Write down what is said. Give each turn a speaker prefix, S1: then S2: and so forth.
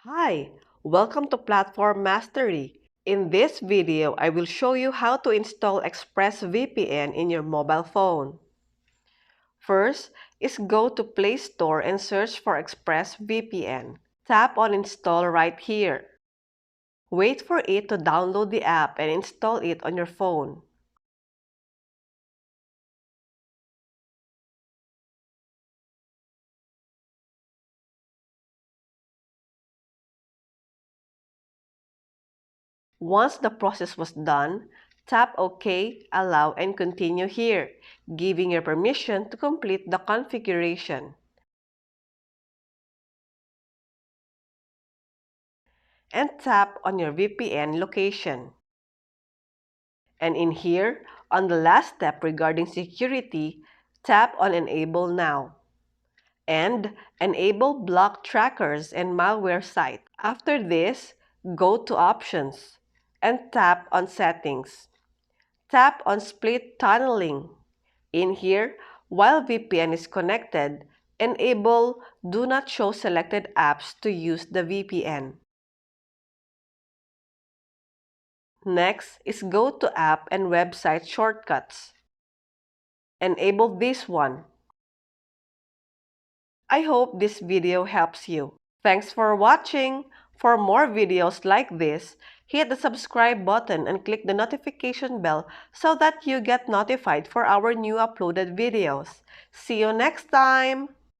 S1: Hi, welcome to Platform Mastery. In this video, I will show you how to install ExpressVPN in your mobile phone. First is go to Play Store and search for ExpressVPN. Tap on Install right here. Wait for it to download the app and install it on your phone. Once the process was done, tap OK, Allow, and Continue here, giving your permission to complete the configuration. And tap on your VPN location. And in here, on the last step regarding security, tap on Enable Now. And enable block trackers and malware sites. After this, go to Options and tap on Settings. Tap on Split Tunneling. In here, while VPN is connected, enable Do Not Show Selected Apps to use the VPN. Next is go to App and Website Shortcuts. Enable this one. I hope this video helps you. Thanks for watching. For more videos like this, hit the subscribe button and click the notification bell so that you get notified for our new uploaded videos. See you next time!